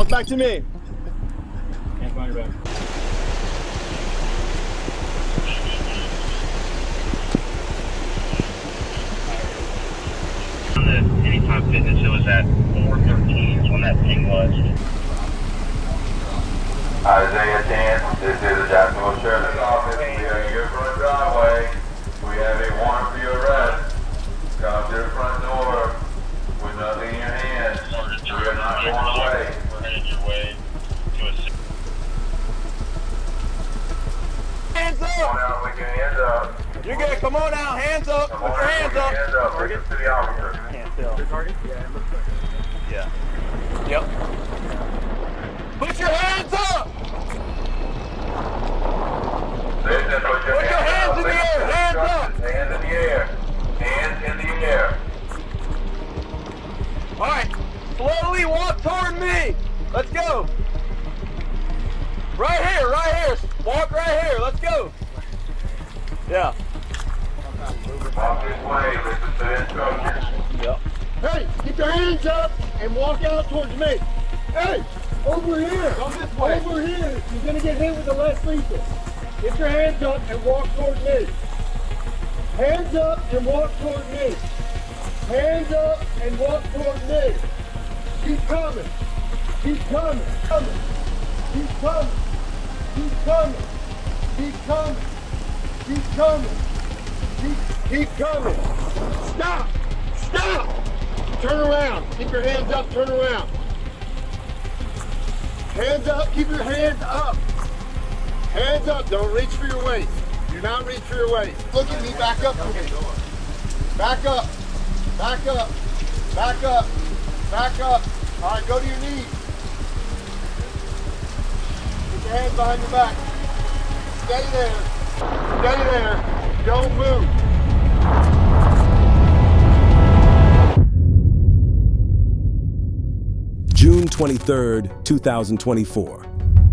Walk back to me. Hands behind your back. On the Anytime Fitness, it was at 4:13 is when that thing was. Isaiah 10, this is the Jacksonville Sheriff's Office. We are in your front driveway. We have a warrant for your arrest. Come to the front door with nothing in your hands. We are not going away. We're headed your way to a... Hands Come up! on out, put your hands up. You're good. Come on out. Hands up. Come Put on your out, hands put your up. hands up. Bring us to the officer. Yeah. Yep. Put your hands up! Listen, put your hands in the air. Hands up. Hands in the air. Hands in the air. All right. Slowly walk toward me. Let's go. Right here. Right here. Walk right here. Let's go. Yeah. Walk this way. Listen to the instructions. Yep. Hey, get your hands up and walk out towards me. Hey, over here. Go this way. Over here. You're going to get hit with the less lethal. Get your hands up and walk towards me. Hands up and walk towards me. Hands up and walk towards me. Keep coming. Keep coming. Coming. Keep coming. Keep coming. Keep coming. Keep coming. Keep coming. Stop. Stop. Turn around. Keep your hands up. Turn around. Hands up. Keep your hands up. Hands up. Don't reach for your waist. Do not reach for your waist. Look at me. Back up for me. Back up. Back up. Back up. Back up. All right, go to your knees. Put your hands behind your back. Stay there. Stay there. Don't move. June 23rd, 2024.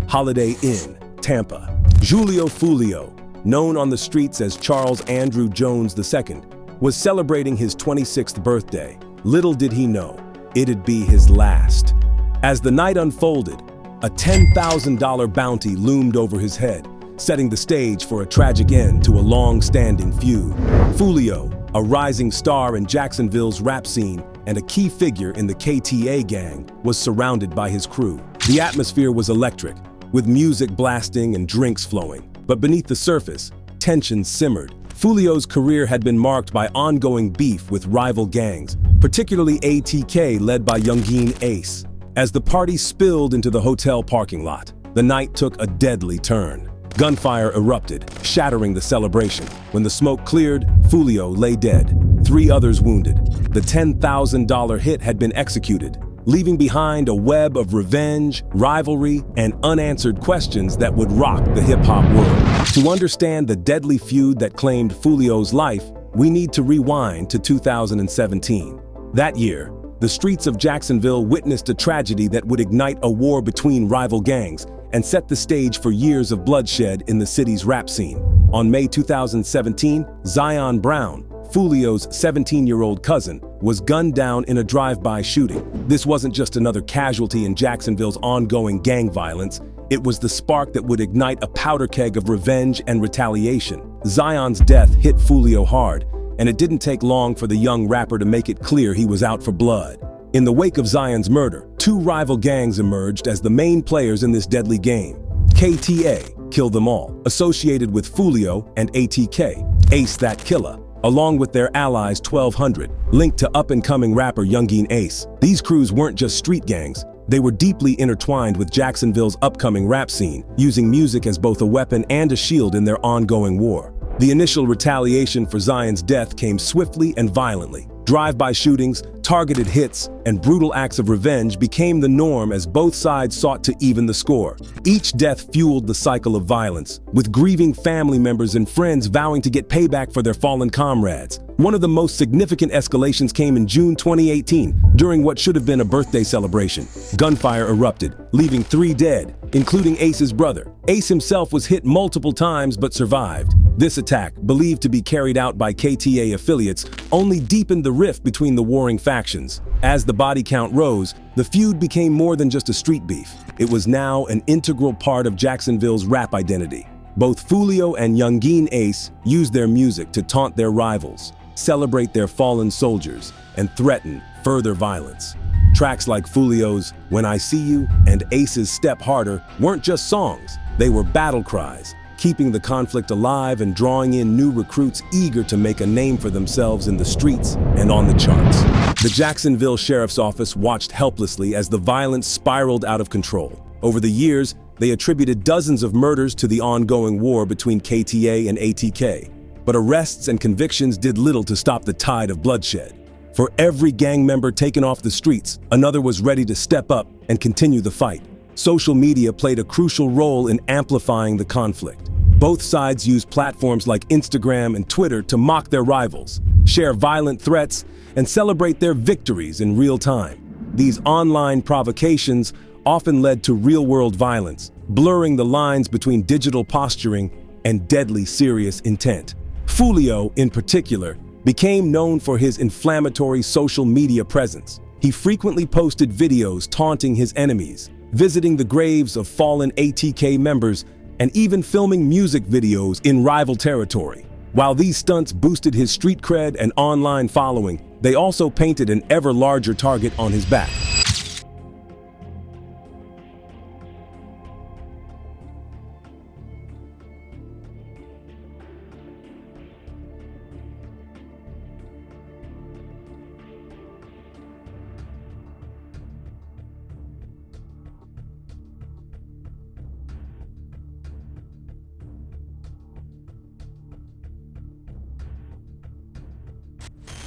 Holiday Inn, Tampa. Julio Foolio, known on the streets as Charles Andrew Jones II, was celebrating his 26th birthday. Little did he know, it'd be his last. As the night unfolded, a $10,000 bounty loomed over his head, setting the stage for a tragic end to a long-standing feud. Foolio, a rising star in Jacksonville's rap scene and a key figure in the KTA gang, was surrounded by his crew. The atmosphere was electric, with music blasting and drinks flowing. But beneath the surface, tensions simmered. Foolio's career had been marked by ongoing beef with rival gangs, particularly ATK led by Yungeen Ace. As the party spilled into the hotel parking lot, the night took a deadly turn. Gunfire erupted, shattering the celebration. When the smoke cleared, Foolio lay dead, 3 others wounded. The $10,000 hit had been executed, leaving behind a web of revenge, rivalry, and unanswered questions that would rock the hip-hop world. To understand the deadly feud that claimed Foolio's life, we need to rewind to 2017. That year, the streets of Jacksonville witnessed a tragedy that would ignite a war between rival gangs and set the stage for years of bloodshed in the city's rap scene. On May 2017, Zion Brown, Foolio's 17-year-old cousin, was gunned down in a drive-by shooting. This wasn't just another casualty in Jacksonville's ongoing gang violence. It was the spark that would ignite a powder keg of revenge and retaliation. Zion's death hit Foolio hard, and it didn't take long for the young rapper to make it clear he was out for blood. In the wake of Zion's murder, 2 rival gangs emerged as the main players in this deadly game. KTA, Kill Them All, associated with Foolio, and ATK, Ace That Killer, along with their allies 1200, linked to up-and-coming rapper Yungeen Ace. These crews weren't just street gangs, they were deeply intertwined with Jacksonville's upcoming rap scene, using music as both a weapon and a shield in their ongoing war. The initial retaliation for Zion's death came swiftly and violently. Drive-by shootings, targeted hits, and brutal acts of revenge became the norm as both sides sought to even the score. Each death fueled the cycle of violence, with grieving family members and friends vowing to get payback for their fallen comrades. One of the most significant escalations came in June 2018, during what should have been a birthday celebration. Gunfire erupted, leaving 3 dead, including Ace's brother. Ace himself was hit multiple times but survived. This attack, believed to be carried out by KTA affiliates, only deepened the rift between the warring factions. As the body count rose, The feud became more than just a street beef. It was now an integral part of Jacksonville's rap identity. Both Foolio and Yungeen Ace used their music to taunt their rivals, celebrate their fallen soldiers, and threaten further violence. Tracks like Foolio's When I See You and Ace's Step Harder weren't just songs, they were battle cries, keeping the conflict alive and drawing in new recruits eager to make a name for themselves in the streets and on the charts. The Jacksonville Sheriff's Office watched helplessly as the violence spiraled out of control. Over the years, they attributed dozens of murders to the ongoing war between KTA and ATK. But arrests and convictions did little to stop the tide of bloodshed. For every gang member taken off the streets, another was ready to step up and continue the fight. Social media played a crucial role in amplifying the conflict. Both sides used platforms like Instagram and Twitter to mock their rivals, share violent threats, and celebrate their victories in real time. These online provocations often led to real-world violence, blurring the lines between digital posturing and deadly serious intent. Foolio, in particular, became known for his inflammatory social media presence. He frequently posted videos taunting his enemies, visiting the graves of fallen ATK members, and even filming music videos in rival territory. While these stunts boosted his street cred and online following, they also painted an ever larger target on his back.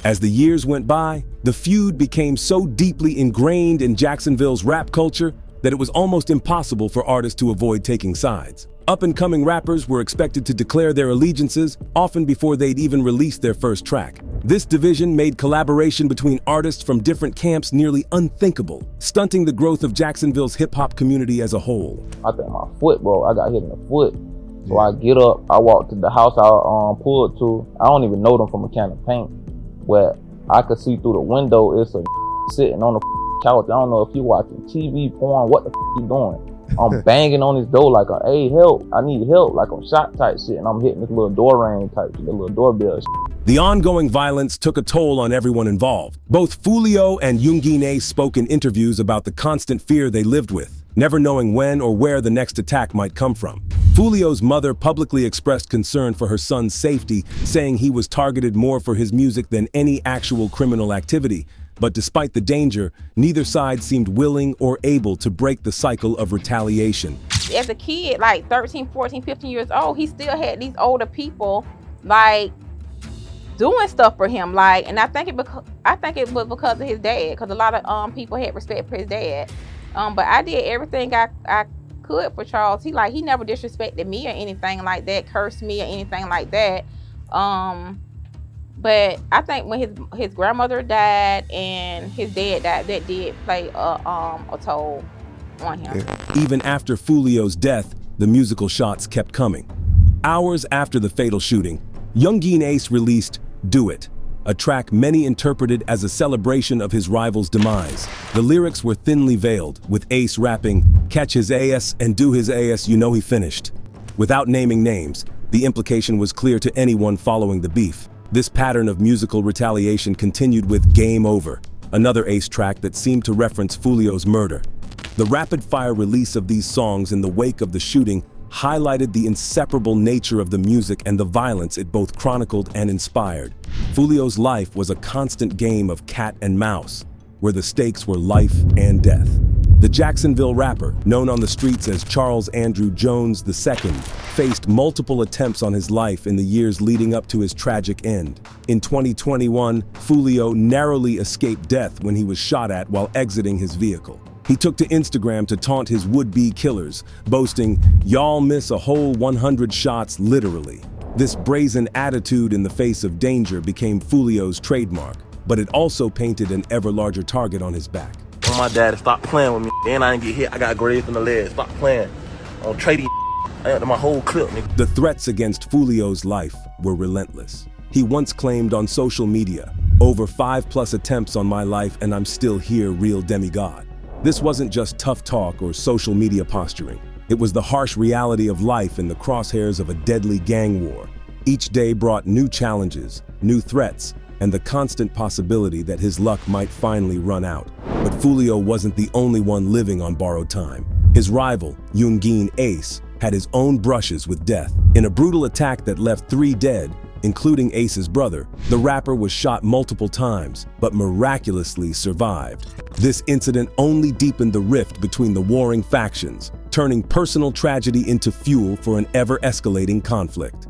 As the years went by, the feud became so deeply ingrained in Jacksonville's rap culture that it was almost impossible for artists to avoid taking sides. Up-and-coming rappers were expected to declare their allegiances often before they'd even release their first track. This division made collaboration between artists from different camps nearly unthinkable, stunting the growth of Jacksonville's hip-hop community as a whole. I think my foot, bro, I got hit in the foot. So I get up, I walk to the house I pulled to. I don't even know them from a can of paint. Where I could see through the window, it's a sitting on the couch. I don't know if he watching TV, porn, what the he doing. I'm banging on his door like, hey, help, I need help, like on shot type shit, and I'm hitting this little door ring type shit, the little doorbell shit. The ongoing violence took a toll on everyone involved. Both Foolio and Yungeen Ace spoke in interviews about the constant fear they lived with, never knowing when or where the next attack might come from. Foolio's mother publicly expressed concern for her son's safety, saying he was targeted more for his music than any actual criminal activity. But despite the danger, neither side seemed willing or able to break the cycle of retaliation. As a kid, like 13, 14, 15 years old, he still had these older people, like, doing stuff for him. Like, and I think it was because of his dad, because a lot of people had respect for his dad. But I did everything I could for Charles. He never disrespected me or anything like that, cursed me or anything like that. But I think when his grandmother died and his dad died, that did play a toll on him. Even after Foolio's death, the musical shots kept coming. Hours after the fatal shooting, Yungeen Ace released Do It, a track many interpreted as a celebration of his rival's demise. The lyrics were thinly veiled, with Ace rapping, "Catch his ass and do his ass, you know he finished." Without naming names, the implication was clear to anyone following the beef. This pattern of musical retaliation continued with Game Over, another Ace track that seemed to reference Foolio's murder. The rapid-fire release of these songs in the wake of the shooting highlighted the inseparable nature of the music and the violence it both chronicled and inspired. Foolio's life was a constant game of cat and mouse, where the stakes were life and death. The Jacksonville rapper, known on the streets as Charles Andrew Jones II, faced multiple attempts on his life in the years leading up to his tragic end. In 2021, Foolio narrowly escaped death when he was shot at while exiting his vehicle. He took to Instagram to taunt his would-be killers, boasting, "Y'all miss a whole 100 shots literally." This brazen attitude in the face of danger became Foolio's trademark, but it also painted an ever larger target on his back. On my daddy, stop playing with me. And I didn't get hit. I got grazed in the leg. Stop playing. I don't trade these. I got my whole clip, nigga. The threats against Foolio's life were relentless. He once claimed on social media, "Over 5+ attempts on my life and I'm still here, real demigod." This wasn't just tough talk or social media posturing. It was the harsh reality of life in the crosshairs of a deadly gang war. Each day brought new challenges, new threats, and the constant possibility that his luck might finally run out. But Foolio wasn't the only one living on borrowed time. His rival, Yungeen Ace, had his own brushes with death. In a brutal attack that left 3 dead, including Ace's brother, the rapper was shot multiple times, but miraculously survived. This incident only deepened the rift between the warring factions, turning personal tragedy into fuel for an ever-escalating conflict.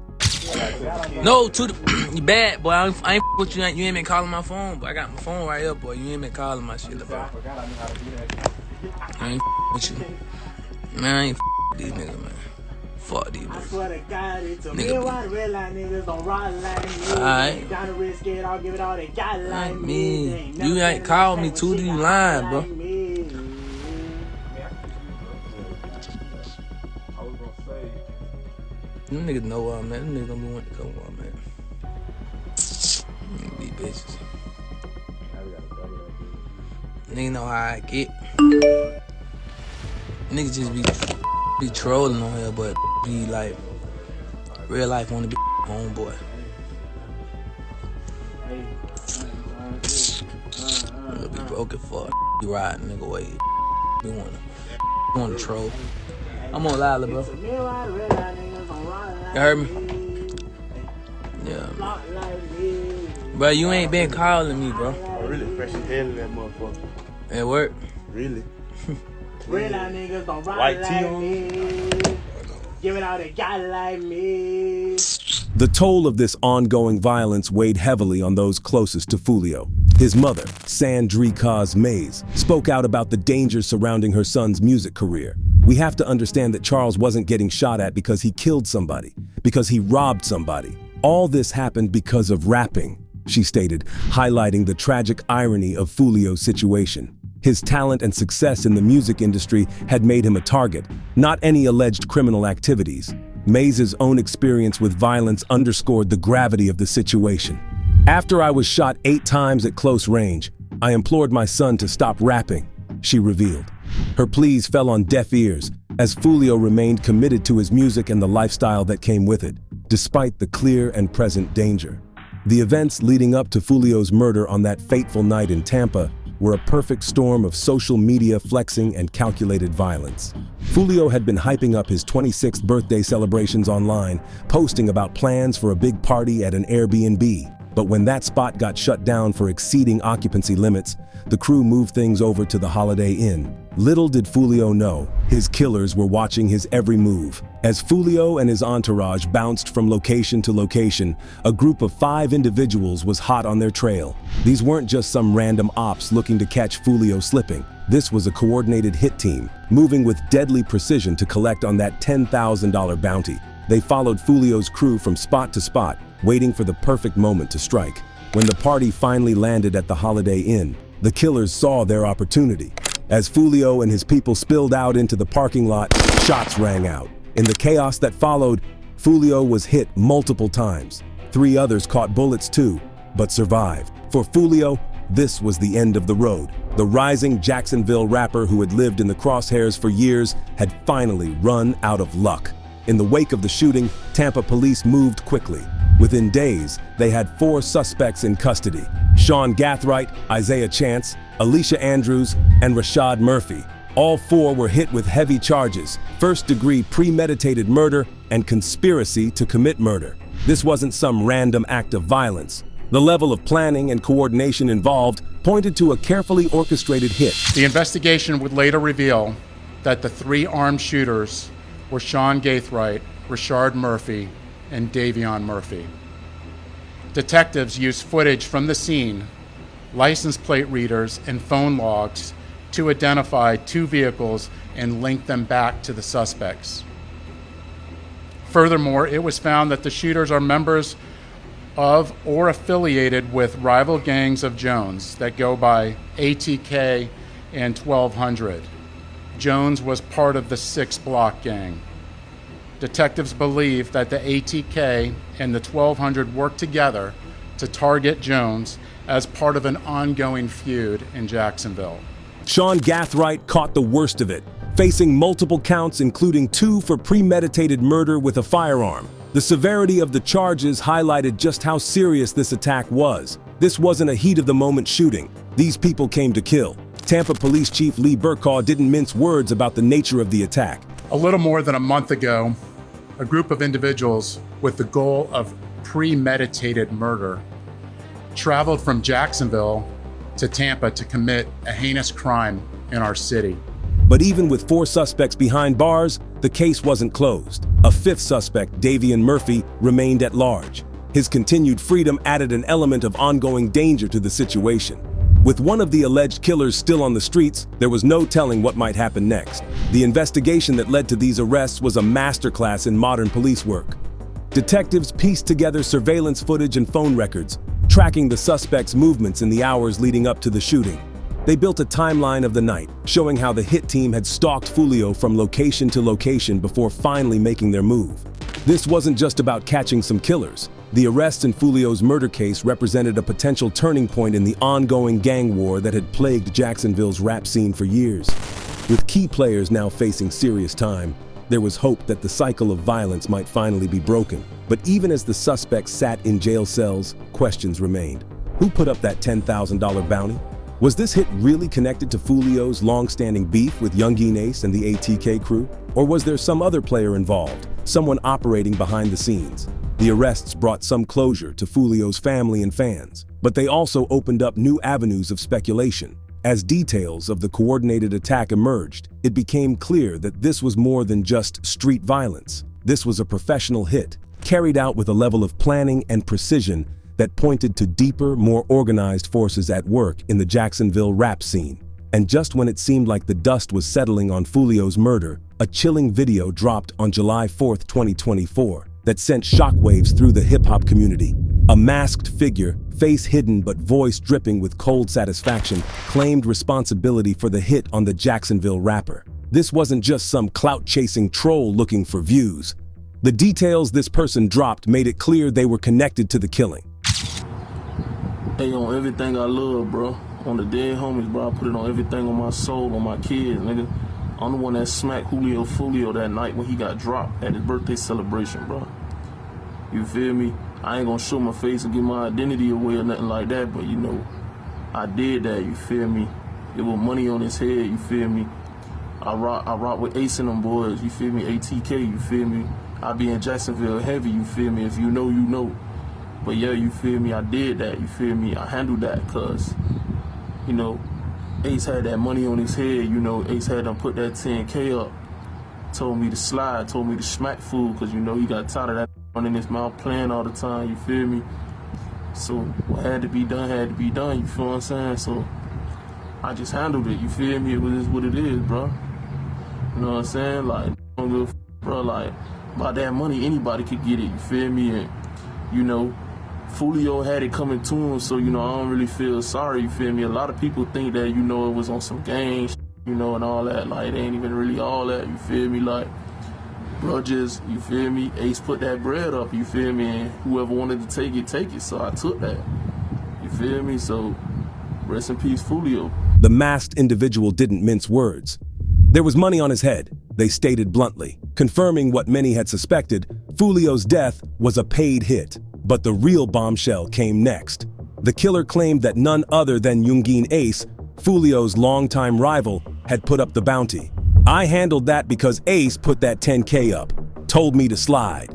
No, to the you bad, boy. I ain't with you. You ain't been calling my phone, but I got my phone right here, boy. You ain't been calling my shit, bro. I ain't with you. Man, I ain't with these niggas, man. Fuck these niggas. I swear to God, it's a real wide red line niggas don't ride like me. Alright. Down the risk it, I'll give it all they got like me. You ain't called me to the line, bro. Them niggas know where I'm at. Them niggas don't be wanting to come where I'm at. These bitches. Niggas know how I get. Niggas just be trolling on here, but be like, real life wanna be homeboy. Nigga be broken for you riding nigga way. We wanna troll. I'm on Lila, bro. You heard me? Yeah, man. Bro, you ain't been calling me, bro. I'm really fresh as hell in that motherfucker. At work? Really? White tee on me. Give it all they got like me. The toll of this ongoing violence weighed heavily on those closest to Foolio. His mother, Sandrika Mays, spoke out about the dangers surrounding her son's music career. We have to understand that Charles wasn't getting shot at because he killed somebody, because he robbed somebody. All this happened because of rapping, she stated, highlighting the tragic irony of Foolio's situation. His talent and success in the music industry had made him a target, not any alleged criminal activities. Mays' own experience with violence underscored the gravity of the situation. After I was shot 8 times at close range, I implored my son to stop rapping, she revealed. Her pleas fell on deaf ears, as Foolio remained committed to his music and the lifestyle that came with it, despite the clear and present danger. The events leading up to Foolio's murder on that fateful night in Tampa were a perfect storm of social media flexing and calculated violence. Foolio had been hyping up his 26th birthday celebrations online, posting about plans for a big party at an Airbnb. But when that spot got shut down for exceeding occupancy limits, the crew moved things over to the Holiday Inn. Little did Foolio know, his killers were watching his every move. As Foolio and his entourage bounced from location to location, a group of 5 individuals was hot on their trail. These weren't just some random ops looking to catch Foolio slipping. This was a coordinated hit team, moving with deadly precision to collect on that $10,000 bounty. They followed Foolio's crew from spot to spot, waiting for the perfect moment to strike. When the party finally landed at the Holiday Inn, the killers saw their opportunity. As Foolio and his people spilled out into the parking lot, shots rang out. In the chaos that followed, Foolio was hit multiple times. 3 others caught bullets too, but survived. For Foolio, this was the end of the road. The rising Jacksonville rapper who had lived in the crosshairs for years had finally run out of luck. In the wake of the shooting, Tampa police moved quickly. Within days, they had 4 suspects in custody: Sean Gathright, Isaiah Chance, Alicia Andrews, and Rashad Murphy. All 4 were hit with heavy charges: first-degree premeditated murder and conspiracy to commit murder. This wasn't some random act of violence. The level of planning and coordination involved pointed to a carefully orchestrated hit. The investigation would later reveal that the 3 armed shooters were Sean Gathright, Rashad Murphy, and Davion Murphy. Detectives used footage from the scene, license plate readers, and phone logs to identify 2 vehicles and link them back to the suspects. Furthermore, it was found that the shooters are members of or affiliated with rival gangs of Jones that go by ATK and 1200. Jones was part of the 6 Block gang. Detectives believe that the ATK and the 1200 worked together to target Jones as part of an ongoing feud in Jacksonville. Sean Gathright caught the worst of it, facing multiple counts including 2 for premeditated murder with a firearm. The severity of the charges highlighted just how serious this attack was. This wasn't a heat-of-the-moment shooting. These people came to kill. Tampa Police Chief Lee Burkaw didn't mince words about the nature of the attack. A little more than a month ago, a group of individuals with the goal of premeditated murder traveled from Jacksonville to Tampa to commit a heinous crime in our city. But even with 4 suspects behind bars, the case wasn't closed. A 5th suspect, Davion Murphy, remained at large. His continued freedom added an element of ongoing danger to the situation. With one of the alleged killers still on the streets, there was no telling what might happen next. The investigation that led to these arrests was a masterclass in modern police work. Detectives pieced together surveillance footage and phone records, tracking the suspect's movements in the hours leading up to the shooting. They built a timeline of the night, showing how the hit team had stalked Foolio from location to location before finally making their move. This wasn't just about catching some killers. The arrest in Foolio's murder case represented a potential turning point in the ongoing gang war that had plagued Jacksonville's rap scene for years. With key players now facing serious time, there was hope that the cycle of violence might finally be broken. But even as the suspects sat in jail cells, questions remained. Who put up that $10,000 bounty? Was this hit really connected to Foolio's long-standing beef with Yungeen Ace and the ATK crew? Or was there some other player involved, someone operating behind the scenes? The arrests brought some closure to Foolio's family and fans, but they also opened up new avenues of speculation. As details of the coordinated attack emerged, it became clear that this was more than just street violence. This was a professional hit, carried out with a level of planning and precision that pointed to deeper, more organized forces at work in the Jacksonville rap scene. And just when it seemed like the dust was settling on Foolio's murder, a chilling video dropped on July 4, 2024, that sent shockwaves through the hip-hop community. A masked figure, face hidden but voice dripping with cold satisfaction, claimed responsibility for the hit on the Jacksonville rapper. This wasn't just some clout-chasing troll looking for views. The details this person dropped made it clear they were connected to the killing. Hey, on everything I love, bro. On the dead homies, bro. I put it on everything on my soul, on my kids, nigga. I'm the one that smacked Foolio that night when he got dropped at his birthday celebration, bro. You feel me? I ain't gonna show my face and give my identity away or nothing like that, but you know, I did that, you feel me? It was money on his head, you feel me? I rock with Ace and them boys, you feel me? ATK, you feel me? I be in Jacksonville heavy, you feel me? If you know, you know. But yeah, you feel me? I did that, you feel me? I handled that, cause, you know, Ace had that money on his head, you know, Ace had them put that 10K up. Told me to slide, told me to smack fool, cause you know he got tired of that running his mouth playing all the time, you feel me? So what had to be done, you feel what I'm saying? So I just handled it, you feel me? It was what it is, bro. You know what I'm saying? Like, don't give a f, bro, like, about that money, anybody could get it, you feel me? And, you know, Foolio had it coming to him, so, you know, I don't really feel sorry, you feel me? A lot of people think that, you know, it was on some gang shit, you know, and all that. Like, it ain't even really all that, you feel me? Like, bro, just, you feel me? Ace put that bread up, you feel me? And whoever wanted to take it, take it. So I took that, you feel me? So, rest in peace, Foolio. The masked individual didn't mince words. There was money on his head, they stated bluntly, confirming what many had suspected. Foolio's death was a paid hit. But the real bombshell came next. The killer claimed that none other than Yungeen Ace, Foolio's longtime rival, had put up the bounty. "I handled that because Ace put that 10K up. Told me to slide,"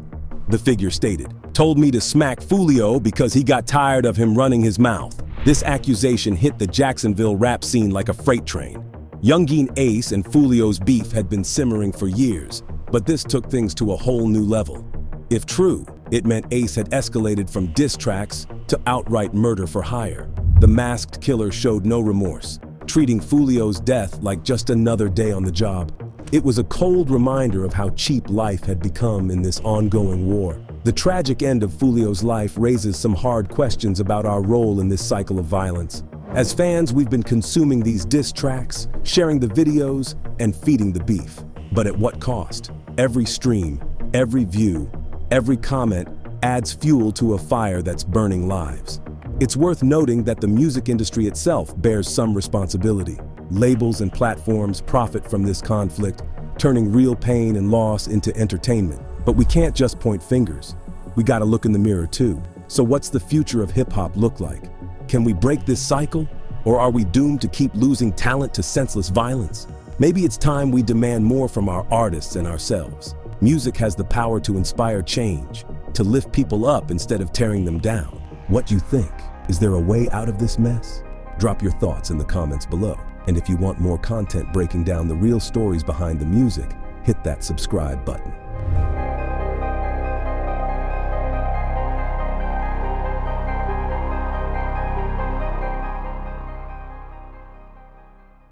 the figure stated. "Told me to smack Foolio because he got tired of him running his mouth." This accusation hit the Jacksonville rap scene like a freight train. Yungeen Ace and Foolio's beef had been simmering for years, but this took things to a whole new level. If true, it meant Ace had escalated from diss tracks to outright murder for hire. The masked killer showed no remorse, treating Foolio's death like just another day on the job. It was a cold reminder of how cheap life had become in this ongoing war. The tragic end of Foolio's life raises some hard questions about our role in this cycle of violence. As fans, we've been consuming these diss tracks, sharing the videos, and feeding the beef. But at what cost? Every stream, every view, every comment adds fuel to a fire that's burning lives. It's worth noting that the music industry itself bears some responsibility. Labels and platforms profit from this conflict, turning real pain and loss into entertainment. But we can't just point fingers. We gotta look in the mirror too. So what's the future of hip-hop look like? Can we break this cycle? Or are we doomed to keep losing talent to senseless violence? Maybe it's time we demand more from our artists and ourselves. Music has the power to inspire change, to lift people up instead of tearing them down. What do you think? Is there a way out of this mess? Drop your thoughts in the comments below. And if you want more content breaking down the real stories behind the music, hit that subscribe button.